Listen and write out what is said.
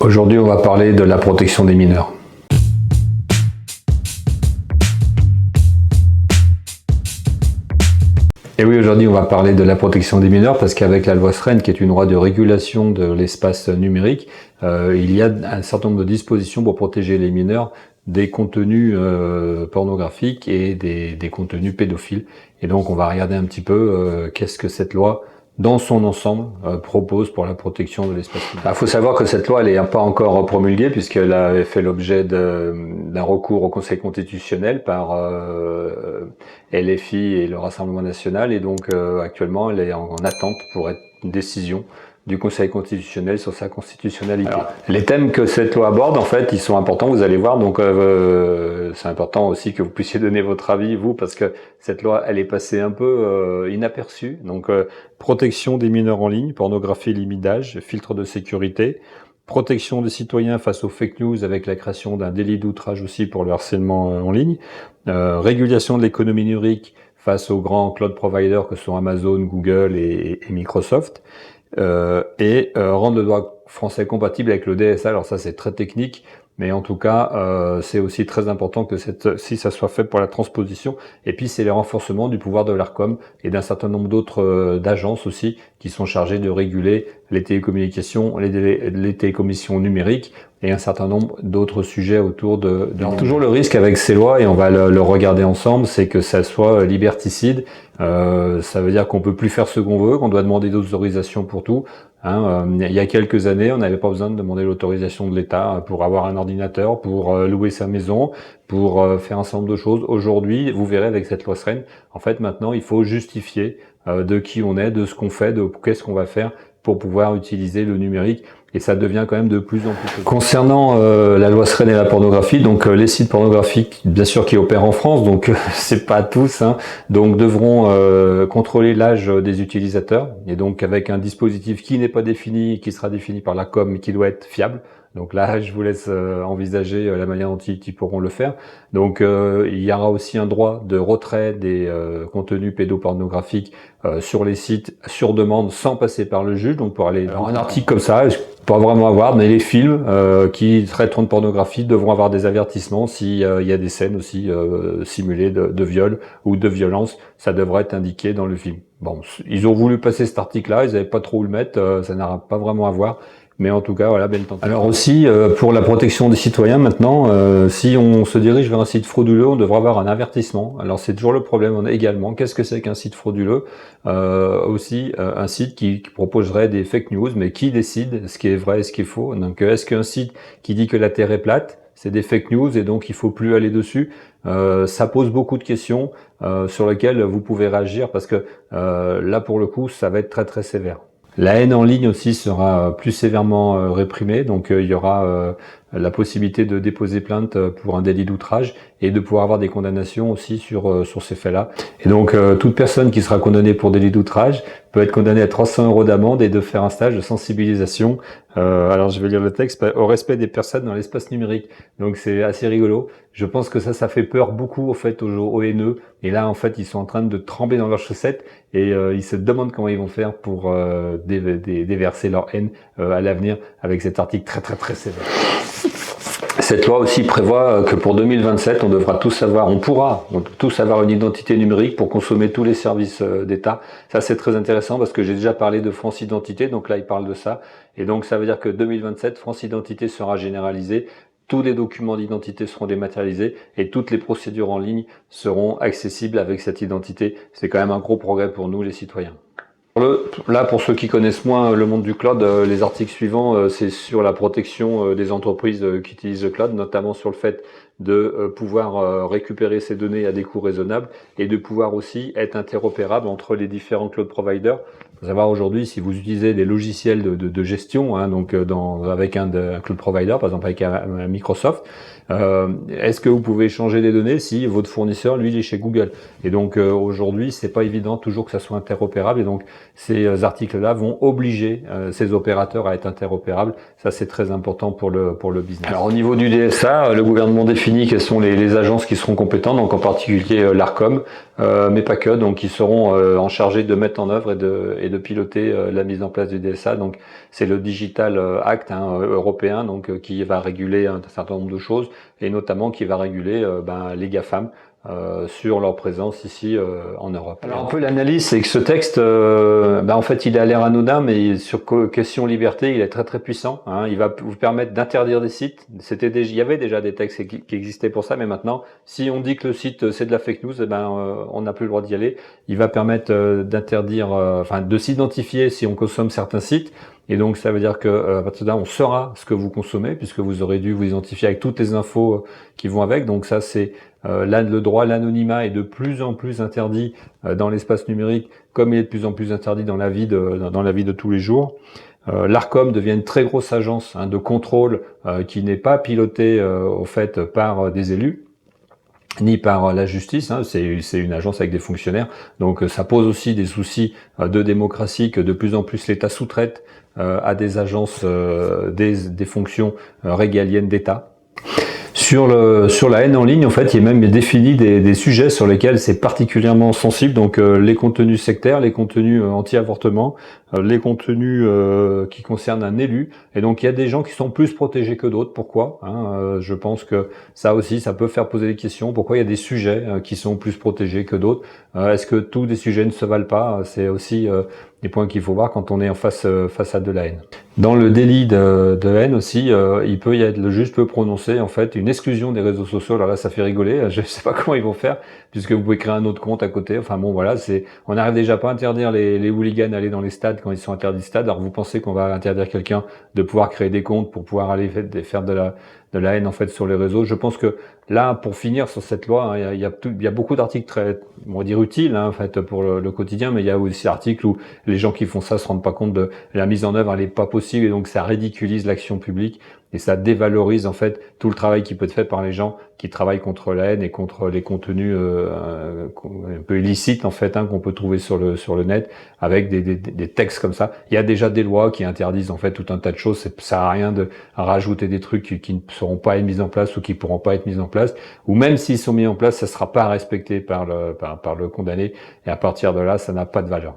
Aujourd'hui, on va parler de la protection des mineurs. Et oui, aujourd'hui, on va parler de la protection des mineurs parce qu'avec la loi SREN, qui est une loi de régulation de l'espace numérique, il y a un certain nombre de dispositions pour protéger les mineurs des contenus pornographiques et des contenus pédophiles. Et donc, on va regarder un petit peu qu'est-ce que cette loi dans son ensemble propose pour la protection de l'espace numérique. Il faut savoir que cette loi, elle n'est pas encore promulguée puisqu'elle a fait l'objet d'un recours au Conseil constitutionnel par LFI et le Rassemblement national, et donc actuellement elle est en attente pour être une décision du Conseil constitutionnel sur sa constitutionnalité. Alors, les thèmes que cette loi aborde, en fait, ils sont importants, vous allez voir, donc c'est important aussi que vous puissiez donner votre avis, vous, parce que cette loi, elle est passée un peu inaperçue. Donc, protection des mineurs en ligne, pornographie, limite d'âge, filtre de sécurité, protection des citoyens face aux fake news avec la création d'un délit d'outrage aussi pour le harcèlement en ligne, régulation de l'économie numérique face aux grands cloud providers que sont Amazon, Google et Microsoft, rendre le droit français compatible avec le DSA. Alors ça, c'est très technique, mais en tout cas, c'est aussi très important que si ça soit fait pour la transposition. Et puis, c'est le renforcement du pouvoir de l'Arcom et d'un certain nombre d'autres d'agences aussi qui sont chargées de réguler les télécommunications, les télécommunications numériques et un certain nombre d'autres sujets autour de toujours le risque avec ces lois, et on va le regarder ensemble, c'est que ça soit liberticide. Ça veut dire qu'on peut plus faire ce qu'on veut, qu'on doit demander d'autorisation pour tout. Il y a quelques années, on n'avait pas besoin de demander l'autorisation de l'État pour avoir un ordinateur, pour louer sa maison, pour faire un certain nombre de choses. Aujourd'hui, vous verrez avec cette loi SREN, en fait maintenant il faut justifier de qui on est, de ce qu'on fait, de qu'est-ce qu'on va faire pour pouvoir utiliser le numérique, et ça devient quand même de plus en plus. Concernant la loi SREN et la pornographie, donc les sites pornographiques, bien sûr, qui opèrent en France, donc c'est pas tous, donc devront contrôler l'âge des utilisateurs, et donc avec un dispositif qui n'est pas défini, qui sera défini par l'Arcom, mais qui doit être fiable. Donc là, je vous laisse envisager la manière dont ils pourront le faire. Donc il y aura aussi un droit de retrait des contenus pédopornographiques sur les sites sur demande sans passer par le juge. Donc pour aller un article comme ça, pas vraiment avoir, mais les films qui traiteront de pornographie devront avoir des avertissements s'il y a des scènes aussi simulées de viol ou de violence. Ça devrait être indiqué dans le film. Bon, ils ont voulu passer cet article-là, ils n'avaient pas trop où le mettre, ça n'aura pas vraiment à voir. Mais en tout cas, voilà, belle tentative. Alors aussi, pour la protection des citoyens maintenant, si on se dirige vers un site frauduleux, on devra avoir un avertissement. Alors c'est toujours le problème également. Qu'est-ce que c'est qu'un site frauduleux? Aussi, un site qui proposerait des fake news, mais qui décide ce qui est vrai et ce qui est faux? Donc est-ce qu'un site qui dit que la Terre est plate, c'est des fake news et donc il faut plus aller dessus? Ça pose beaucoup de questions sur lesquelles vous pouvez réagir, parce que là, pour le coup, ça va être très très sévère. La haine en ligne aussi sera plus sévèrement réprimée, donc il y aura la possibilité de déposer plainte pour un délit d'outrage et de pouvoir avoir des condamnations aussi sur ces faits-là. Et donc toute personne qui sera condamnée pour délit d'outrage peut être condamnée à 300 € d'amende et de faire un stage de sensibilisation. Alors je vais lire le texte: au respect des personnes dans l'espace numérique. Donc c'est assez rigolo. Je pense que ça fait peur beaucoup au fait aux haineux. Et là en fait ils sont en train de trembler dans leurs chaussettes et ils se demandent comment ils vont faire pour déverser leur haine à l'avenir avec cet article très très très sévère. Cette loi aussi prévoit que pour 2027, on pourra tous avoir une identité numérique pour consommer tous les services d'État. Ça, c'est très intéressant parce que j'ai déjà parlé de France Identité, donc là, il parle de ça. Et donc, ça veut dire que 2027, France Identité sera généralisée, tous les documents d'identité seront dématérialisés et toutes les procédures en ligne seront accessibles avec cette identité. C'est quand même un gros progrès pour nous, les citoyens. Là, pour ceux qui connaissent moins le monde du cloud, les articles suivants, c'est sur la protection des entreprises qui utilisent le cloud, notamment sur le fait de pouvoir récupérer ces données à des coûts raisonnables et de pouvoir aussi être interopérable entre les différents cloud providers. Il faut savoir aujourd'hui, si vous utilisez des logiciels de gestion, donc avec un cloud provider, par exemple avec un Microsoft, est-ce que vous pouvez échanger des données si votre fournisseur, lui, il est chez Google? Et donc aujourd'hui, c'est pas évident toujours que ça soit interopérable, et donc ces articles-là vont obliger ces opérateurs à être interopérables. Ça, c'est très important pour le business. Alors au niveau du DSA, le gouvernement définit défini quelles sont les agences qui seront compétentes, donc en particulier l'ARCOM, mais pas que, donc qui seront en chargé de mettre en œuvre et de piloter la mise en place du DSA. Donc c'est le Digital Act européen, donc qui va réguler un certain nombre de choses, et notamment qui va réguler les GAFAM. Sur leur présence ici en Europe. Alors un peu l'analyse, c'est que ce texte, en fait, il a l'air anodin, mais sur question liberté, il est très très puissant. Hein. Il va vous permettre d'interdire des sites. Il y avait déjà des textes qui existaient pour ça, mais maintenant, si on dit que le site c'est de la fake news, on n'a plus le droit d'y aller. Il va permettre d'interdire, de s'identifier si on consomme certains sites. Et donc ça veut dire que à partir de là, on saura ce que vous consommez, puisque vous aurez dû vous identifier avec toutes les infos qui vont avec. Donc ça, c'est le droit à l'anonymat est de plus en plus interdit dans l'espace numérique, comme il est de plus en plus interdit dans la vie de tous les jours. L'ARCOM devient une très grosse agence de contrôle qui n'est pas pilotée au fait par des élus ni par la justice, c'est une agence avec des fonctionnaires, donc ça pose aussi des soucis de démocratie que de plus en plus l'État sous-traite à des agences, des fonctions régaliennes d'État. Sur la haine en ligne, en fait, il y a même défini des sujets sur lesquels c'est particulièrement sensible, donc les contenus sectaires, les contenus anti-avortement, les contenus qui concernent un élu, et donc il y a des gens qui sont plus protégés que d'autres. Pourquoi je pense que ça aussi, ça peut faire poser des questions. Pourquoi il y a des sujets qui sont plus protégés que d'autres? Est-ce que tous les sujets ne se valent pas? C'est aussi des points qu'il faut voir quand on est en face à de la haine. Dans le délit de haine aussi, le juge peut prononcer en fait une exclusion des réseaux sociaux. Alors là, ça fait rigoler. Je sais pas comment ils vont faire, puisque vous pouvez créer un autre compte à côté. Enfin bon, voilà, on n'arrive déjà pas à interdire les hooligans d'aller dans les stades quand ils sont interdits de stade. Alors vous pensez qu'on va interdire quelqu'un de pouvoir créer des comptes pour pouvoir aller faire de la haine en fait sur les réseaux? Je pense que là, pour finir sur cette loi, il y a beaucoup d'articles très, on va dire utiles en fait pour le quotidien, mais il y a aussi articles où les gens qui font ça se rendent pas compte de la mise en œuvre, elle est pas possible, et donc ça ridiculise l'action publique et ça dévalorise en fait tout le travail qui peut être fait par les gens qui travaillent contre la haine et contre les contenus un peu illicites en fait qu'on peut trouver sur le net avec des textes comme ça. Il y a déjà des lois qui interdisent en fait tout un tas de choses. Ça sert à rien de rajouter des trucs qui ne seront pas mis en place ou qui pourront pas être mis en place, ou même s'ils sont mis en place, ça sera pas respecté par le condamné, et à partir de là, ça n'a pas de valeur.